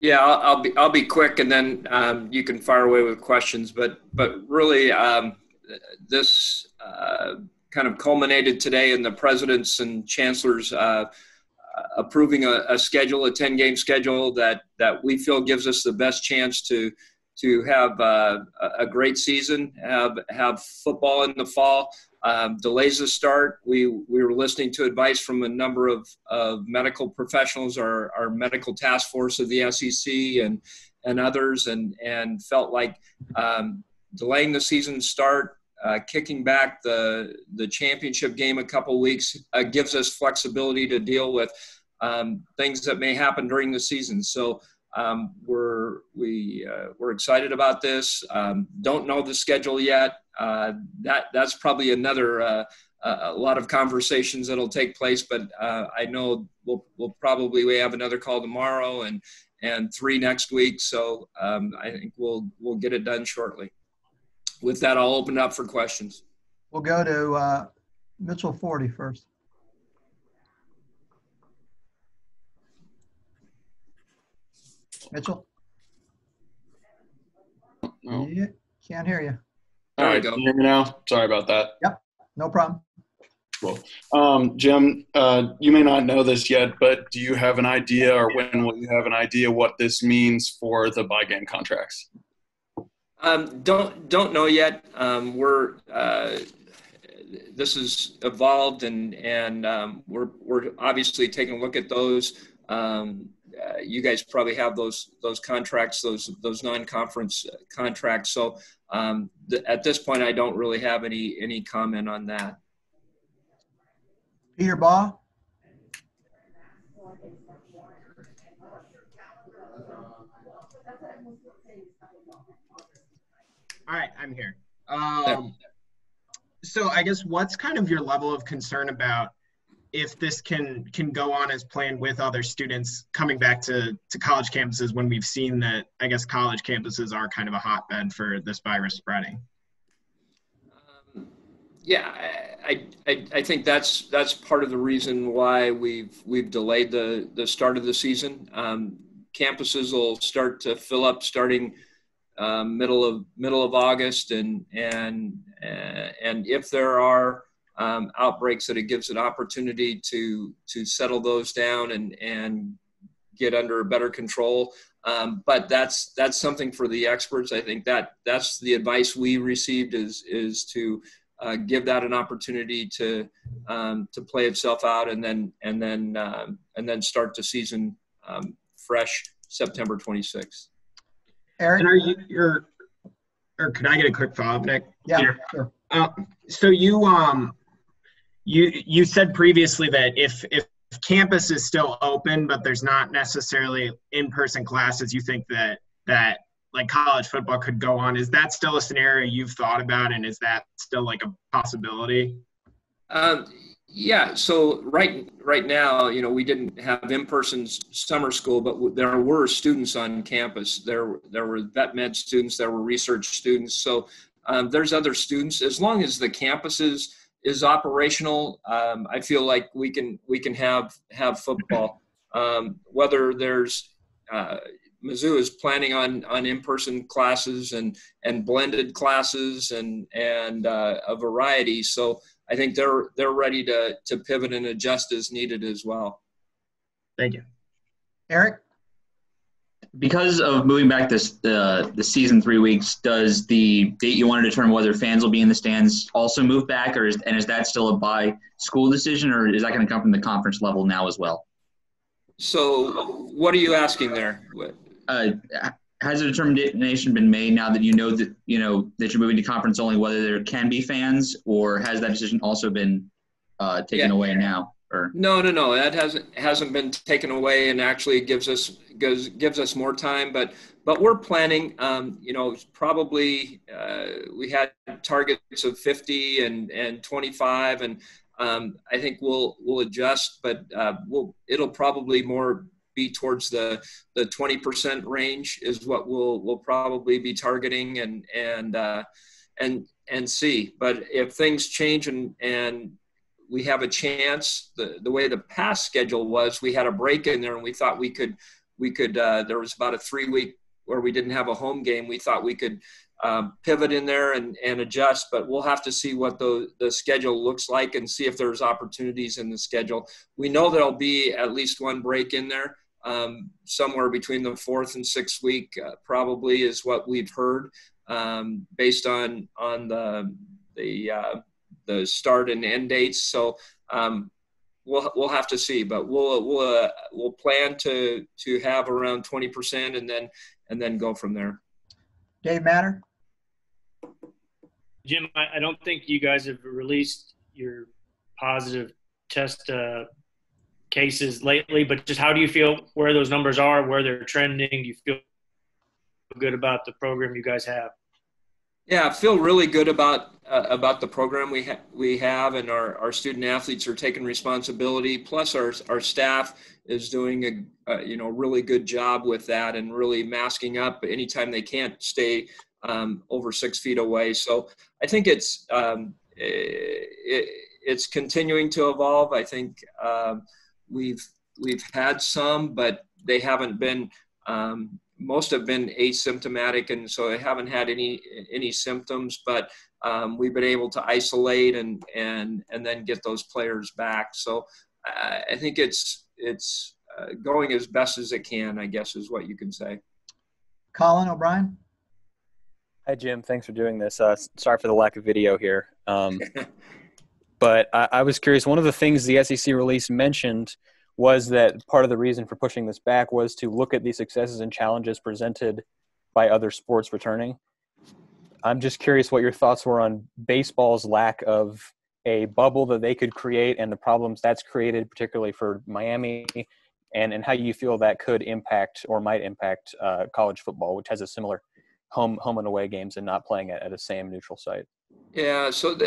Yeah, I'll be quick, and then you can fire away with questions. But really, this kind of culminated today in the presidents and chancellors approving a schedule, a 10-game schedule that we feel gives us the best chance to have a great season, have football in the fall. Delays the start. We were listening to advice from a number of medical professionals, our medical task force of the SEC and others, and felt like delaying the season start, kicking back the championship game a couple weeks gives us flexibility to deal with things that may happen during the season. So we're excited about this. Don't know the schedule yet. That's probably another a lot of conversations that'll take place. But I know we have another call tomorrow and 3 next week. So I think we'll get it done shortly. With that, I'll open it up for questions. We'll go to Mitchell 40 first. Mitchell? No. Yeah, can't hear you. All right, can you hear me now? Sorry about that. Yep, no problem. Cool. Jim, you may not know this yet, but do you have an idea, or when will you have an idea what this means for the buy game contracts? Don't know yet. This has evolved, and we're obviously taking a look at those. You guys probably have those contracts, those non-conference contracts. So at this point, I don't really have any comment on that. Peter Baugh. All right, I'm here. So I guess what's kind of your level of concern about if this can go on as planned with other students coming back to college campuses, when we've seen that, I guess, college campuses are kind of a hotbed for this virus spreading? Yeah, I think that's part of the reason why we've delayed the start of the season. Campuses will start to fill up starting middle of August, and if there are outbreaks, that it gives an opportunity to settle those down and get under better control. But that's something for the experts. I think that's the advice we received is to give that an opportunity to play itself out, and then start the season fresh September 26th. Eric? And or could I get a quick follow-up, Nick? Yeah, sure. So you said previously that if campus is still open, but there's not necessarily in-person classes, you think that like college football could go on. Is that still a scenario you've thought about, and is that still like a possibility? Yeah. So right now, we didn't have in-person summer school, but there were students on campus. There were vet med students, there were research students. So there's other students. As long as the campus is operational, I feel like we can have football. Whether there's Mizzou is planning on in-person classes and blended classes and a variety. So I think they're ready to pivot and adjust as needed as well. Thank you. Eric? Because of moving back the season 3 weeks, does the date you want to determine whether fans will be in the stands also move back, is that still a by school decision, or is that going to come from the conference level now as well? So what are you asking there? Has a determination been made now that you know that you're moving to conference only, whether there can be fans, or has that decision also been taken away now? Or No, that hasn't been taken away, and actually gives us more time. But we're planning. Probably we had targets of 50 and 25, and I think we'll adjust, but it'll probably more be towards the 20% range is what we'll probably be targeting and see. But if things change and we have a chance, the way the past schedule was, we had a break in there, and we thought we could there was about a 3-week where we didn't have a home game. We thought we could pivot in there and adjust, but we'll have to see what the schedule looks like and see if there's opportunities in the schedule. We know there'll be at least one break in there, somewhere between the 4th and 6th week, probably is what we've heard, based on the start and end dates. So we'll have to see, but we'll plan to have around 20% and then go from there. Dave Matter? Jim, I don't think you guys have released your positive test cases lately, but just how do you feel where those numbers are, where they're trending? Do you feel good about the program you guys have? Yeah, I feel really good about the program we have, and our student athletes are taking responsibility. Plus, our staff is doing a really good job with that and really masking up anytime they can't stay over 6 feet away. So I think it's continuing to evolve. I think we've had some, but they haven't been. Most have been asymptomatic, and so they haven't had any symptoms. But we've been able to isolate and then get those players back. So I think it's going as best as it can, I guess, is what you can say. Colin O'Brien? Hi, Jim. Thanks for doing this. Sorry for the lack of video here. But I was curious, one of the things the SEC release mentioned was that part of the reason for pushing this back was to look at the successes and challenges presented by other sports returning. I'm just curious what your thoughts were on baseball's lack of a bubble that they could create and the problems that's created, particularly for Miami, and how you feel that could impact or might impact college football, which has a similar home and away games and not playing at a same neutral site. Yeah, so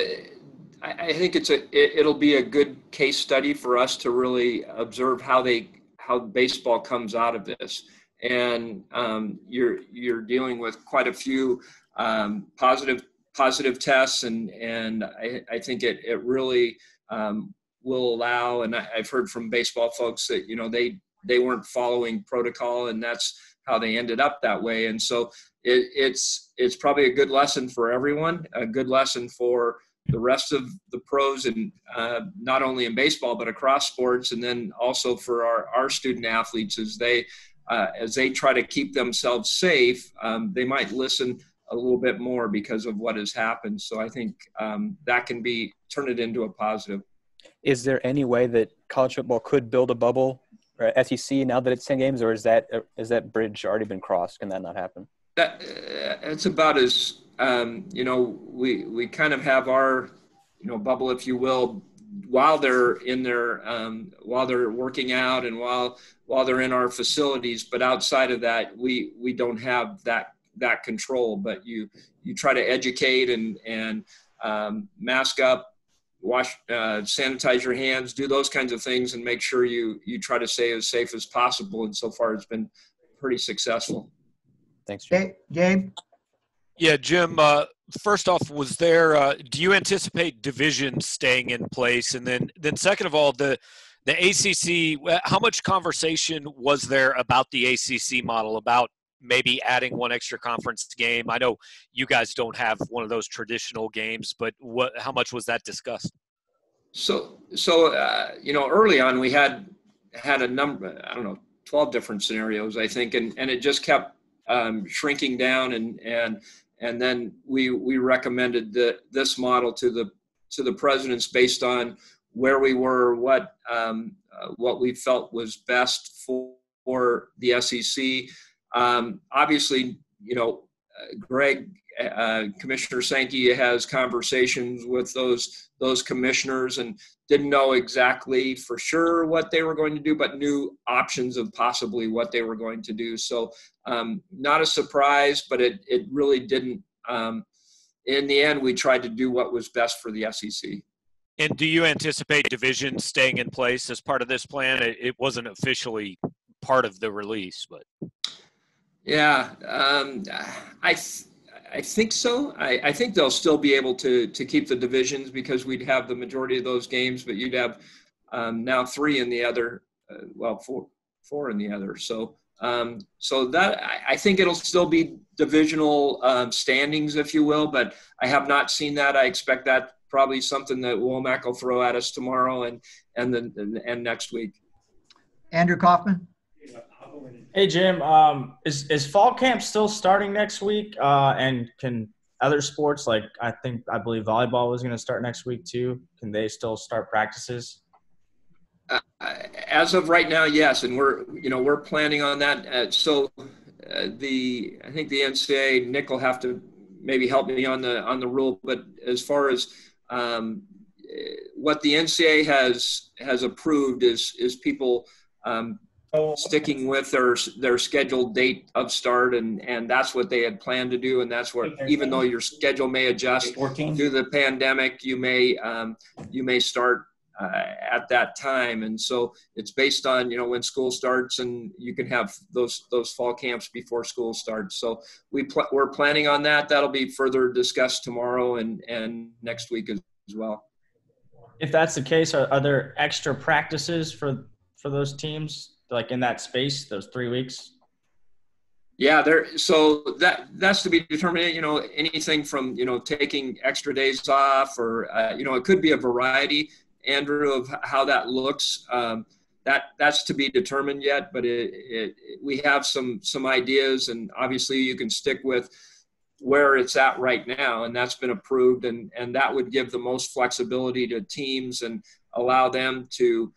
I think it'll be a good case study for us to really observe how baseball comes out of this. And you're dealing with quite a few positive tests, and I think it really will allow. And I've heard from baseball folks that they weren't following protocol, and that's how they ended up that way. And so it's probably a good lesson for everyone, a good lesson for the rest of the pros, and not only in baseball but across sports, and then also for our student athletes as they try to keep themselves safe. They might listen a little bit more because of what has happened. So I think that can turn it into a positive. Is there any way that college football could build a bubble or SEC now that it's 10 games, or is that bridge already been crossed? Can that not happen? It's about as we kind of have our bubble, if you will, while they're in their while they're working out and while they're in our facilities. But outside of that, we don't have that control. But you try to educate and mask up, wash, sanitize your hands, do those kinds of things, and make sure you try to stay as safe as possible. And so far, it's been pretty successful. Thanks, Jim. Gabe? Yeah, Jim, first off, do you anticipate divisions staying in place? And then second of all, the ACC, how much conversation was there about the ACC model, about maybe adding one extra conference game? I know you guys don't have one of those traditional games, but how much was that discussed? So early on we had a number, 12 different scenarios, I think, and it just kept shrinking down, and then we recommended this model to the presidents based on where we were, what we felt was best for the SEC. Obviously, Greg, Commissioner Sankey has conversations with those commissioners and didn't know exactly for sure what they were going to do, but knew options of possibly what they were going to do. So not a surprise, but it really didn't. In the end, we tried to do what was best for the SEC. And do you anticipate divisions staying in place as part of this plan? It wasn't officially part of the release, but. Yeah, I think so. I think they'll still be able to keep the divisions because we'd have the majority of those games, but you'd have now 3 in the other, 4 in the other. So So that I think it'll still be divisional standings, if you will, but I have not seen that. I expect that probably something that Womack will throw at us tomorrow and next week. Andrew Kaufman? Hey, Jim. Is fall camp still starting next week? And can other sports, like I believe volleyball was going to start next week too, can they still start practices? As of right now, yes, and we're planning on that. I think the NCAA, Nick will have to maybe help me on the rule, but as far as what the NCAA has approved is people sticking with their scheduled date of start, and that's what they had planned to do, and that's what, even though your schedule may adjust due to the pandemic, you may start at that time. And so it's based on when school starts, and you can have those fall camps before school starts. So we're planning on that. That'll be further discussed tomorrow and next week as well. If that's the case, are there extra practices for those teams, like in that space, those 3 weeks? Yeah, so that's to be determined. Anything from taking extra days off, or it could be a variety, Andrew, of how that looks. That's to be determined yet, but we have some ideas, and obviously you can stick with where it's at right now, and that's been approved, and that would give the most flexibility to teams and allow them to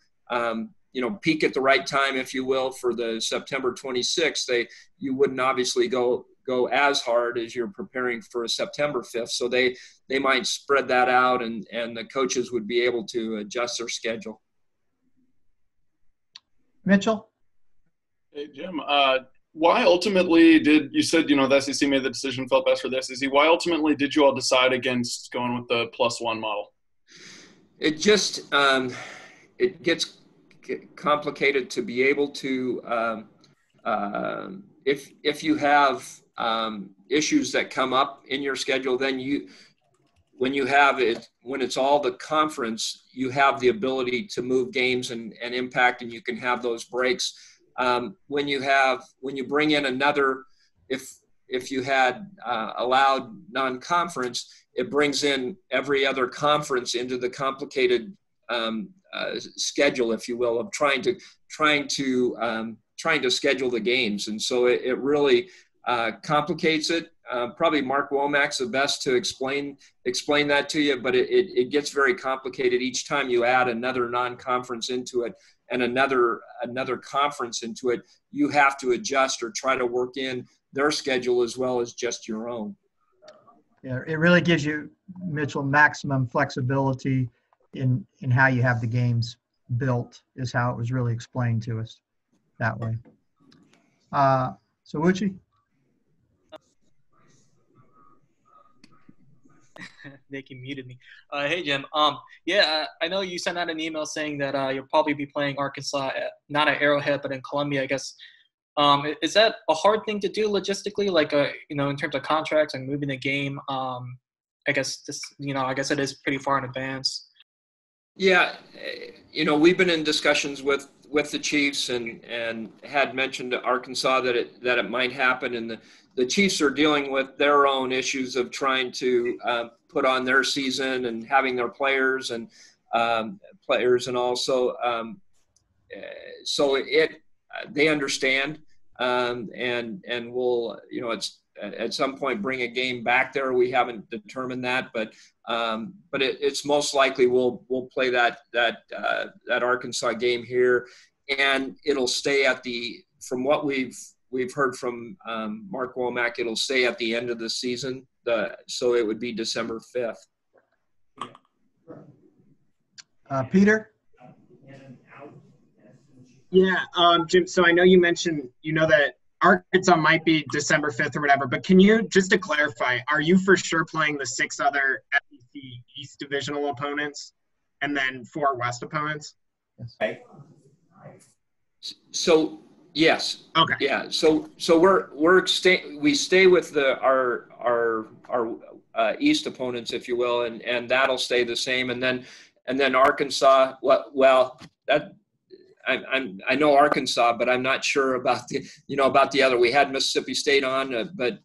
peak at the right time, if you will, for the September 26th. You wouldn't obviously go as hard as you're preparing for a September 5th. So they might spread that out, and the coaches would be able to adjust their schedule. Mitchell? Hey, Jim, why ultimately you said, the SEC made the decision, felt best for the SEC. Why ultimately did you all decide against going with the +1 model? It just, it gets complicated to be able to, if you have issues that come up in your schedule, then when it's all the conference, you have the ability to move games and impact, and you can have those breaks. When you bring in another, if you had allowed non-conference, it brings in every other conference into the complicated schedule, if you will, of trying to schedule the games, and so it really complicates it. Probably Mark Womack's the best to explain that to you, but it gets very complicated each time you add another non-conference into it and another conference into it. You have to adjust or try to work in their schedule as well as just your own. Yeah, it really gives you, Mitchell, maximum flexibility in how you have the games built, is how it was really explained to us that way. So Uchi? Nick, you muted me. Hey, Jim. I know you sent out an email saying that you'll probably be playing Arkansas, not at Arrowhead, but in Columbia, I guess. Is that a hard thing to do logistically, like, in terms of contracts and moving the game? I guess it is pretty far in advance. Yeah, we've been in discussions with the Chiefs and had mentioned to Arkansas that it might happen, and the Chiefs are dealing with their own issues of trying to put on their season and having their players and also so they understand, and we'll it's at some point bring a game back there. We haven't determined that, but it's most likely we'll play that Arkansas game here, and it'll stay from what we've heard from Mark Womack, it'll stay at the end of the season. So it would be December 5th. Peter? Yeah, Jim, so I know you mentioned, that Arkansas might be December 5th or whatever, but can you, just to clarify, are you for sure playing the 6 other SEC East divisional opponents and then 4 West opponents? Yes. So yes. Okay. Yeah. So we stay with our East opponents, if you will, and that'll stay the same, and then Arkansas. I know Arkansas, but I'm not sure about the other. We had Mississippi State on, but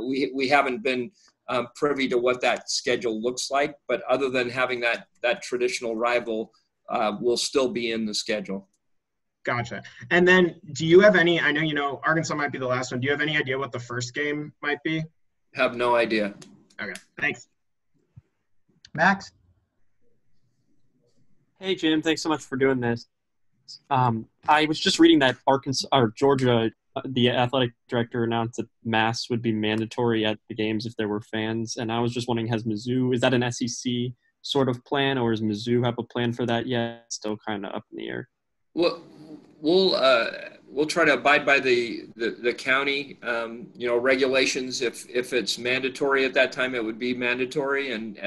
we haven't been privy to what that schedule looks like. But other than having that traditional rival, will still be in the schedule. Gotcha. And then do you have any, I know, Arkansas might be the last one. Do you have any idea what the first game might be? Have no idea. Okay, thanks. Max? Hey, Jim. Thanks so much for doing this. I was just reading that Arkansas or Georgia, the athletic director announced that masks would be mandatory at the games if there were fans. And I was just wondering, is that an SEC sort of plan, or does Mizzou have a plan for that yet? It's still kind of up in the air. Well, we'll try to abide by the county regulations. If it's mandatory at that time, it would be mandatory, and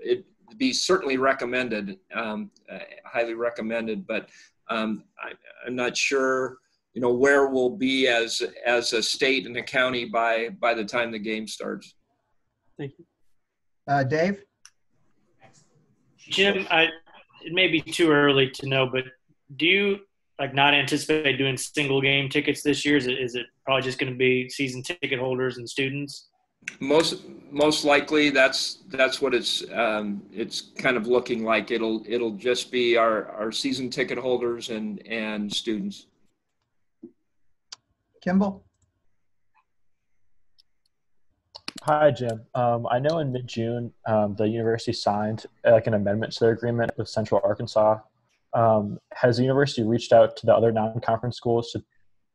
it'd be certainly recommended, highly recommended. But I'm not sure where we'll be as a state and a county by the time the game starts. Thank you. Dave? Jim, it may be too early to know, but do you not anticipate doing single game tickets this year? Is it probably just going to be season ticket holders and students? Most likely that's what it's kind of looking like. It'll just be our season ticket holders and students. Kimball? Hi, Jim. I know in mid-June, the university signed an amendment to their agreement with Central Arkansas. Has the university reached out to the other non-conference schools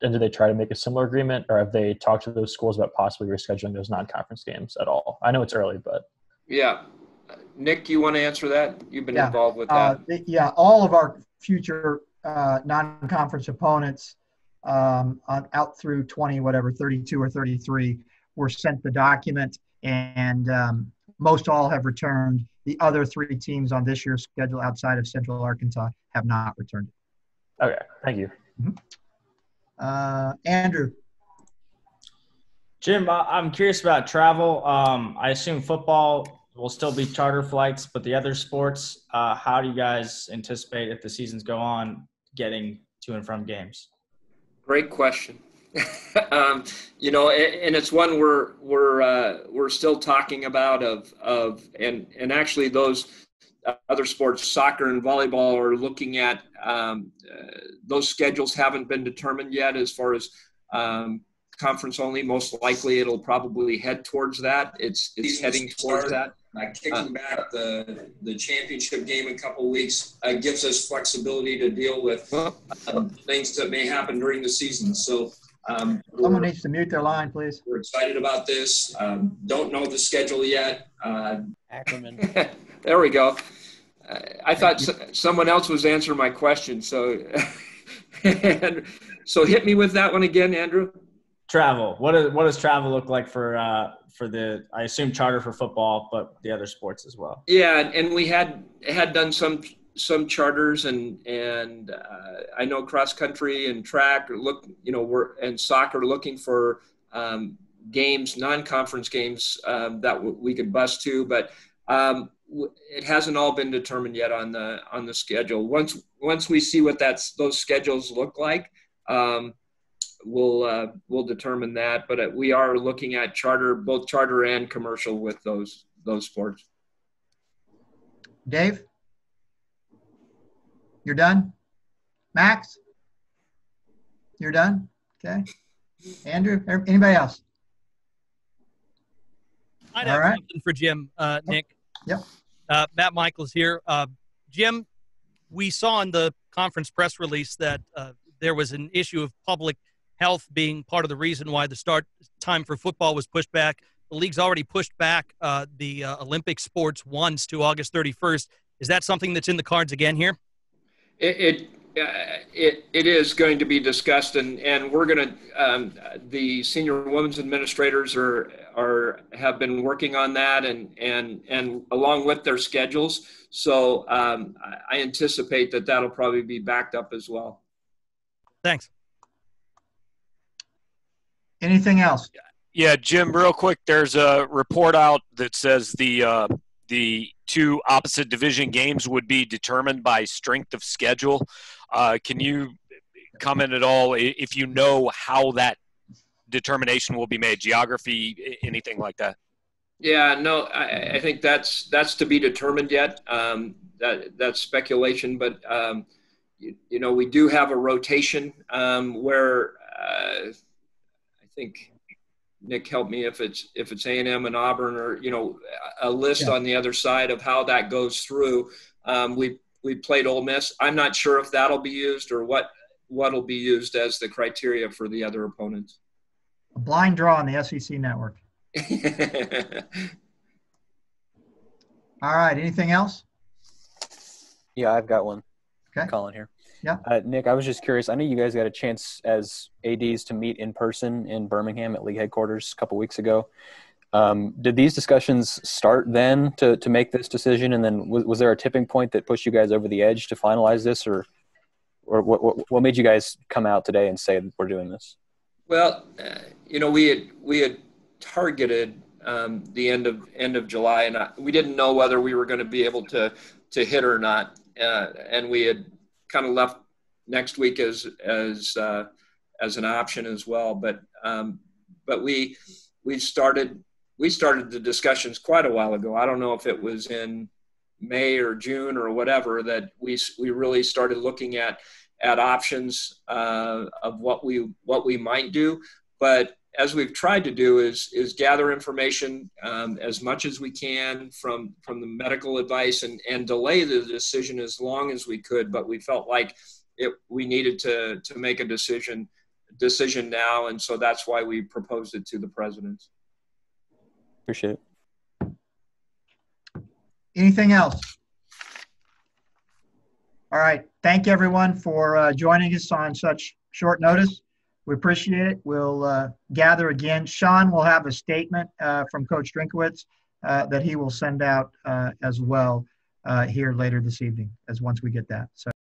and do they try to make a similar agreement, or have they talked to those schools about possibly rescheduling those non-conference games at all? I know it's early, but. Yeah. Nick, you want to answer that? You've been involved with that. All of our future non-conference opponents out through 32 or 33 were sent the document, and most all have returned. The other 3 teams on this year's schedule outside of Central Arkansas have not returned it. Okay, thank you. Andrew? Jim, I'm curious about travel. I assume football will still be charter flights, but the other sports, how do you guys anticipate, if the seasons go on, getting to and from games? Great question. And it's one we're still talking about and actually those other sports, soccer and volleyball, are looking at those schedules haven't been determined yet as far as conference only. Most likely it'll probably head towards that. It's heading towards that. Kicking back the championship game in a couple of weeks gives us flexibility to deal with things that may happen during the season. So someone needs to mute their line, please. We're excited about this. Don't know the schedule yet. Ackerman. There we go. I thought someone else was answering my question. So, so hit me with that one again, Andrew. Travel. What does travel look like for the, I assume, charter for football, but the other sports as well? Yeah, and we had done some charters, and I know cross country and track and soccer looking for games, non-conference games that we could bus to, but it hasn't all been determined yet on the schedule. Once we see what those schedules look like, we'll determine that. But we are looking at both charter and commercial with those sports. Dave, you're done. Max, you're done. Okay. Andrew, anybody else? I'd have something for Jim, Nick. Yep. Matt Michaels here. Jim, we saw in the conference press release that there was an issue of public health being part of the reason why the start time for football was pushed back. The league's already pushed back the Olympic sports once to August 31st. Is that something that's in the cards again here? It is going to be discussed, and we're going to the senior women's administrators have been working on that and along with their schedules. So I anticipate that'll probably be backed up as well. Thanks. Anything else? Yeah, Jim, real quick, there's a report out that says the the two opposite division games would be determined by strength of schedule. Can you comment at all if you know how that determination will be made? Geography, anything like that? Yeah, no, I think that's to be determined yet. That's speculation, but we do have a rotation where I think Nick, help me if it's A&M and Auburn, or a list on the other side of how that goes through. We played Ole Miss. I'm not sure if that'll be used or what'll be used as the criteria for the other opponents. A blind draw on the SEC network. All right. Anything else? Yeah, I've got one. Okay. Colin here. Yeah. Nick, I was just curious. I know you guys got a chance as ADs to meet in person in Birmingham at league headquarters a couple weeks ago. Did these discussions start then to make this decision? And then was there a tipping point that pushed you guys over the edge to finalize this, or what made you guys come out today and say we're doing this? Well, we had targeted the end of July, and we didn't know whether we were going to be able to hit or not, and we had kind of left next week as an option as well. But we started the discussions quite a while ago. I don't know if it was in May or June or whatever that we really started looking at options of what we might do. But as we've tried to do is gather information as much as we can from the medical advice and delay the decision as long as we could. But we felt like we needed to make a decision now, and so that's why we proposed it to the presidents. Appreciate it. Anything else? All right. Thank you, everyone, for joining us on such short notice. We appreciate it. We'll gather again. Sean will have a statement from Coach Drinkowitz that he will send out as well here later this evening, once we get that. So.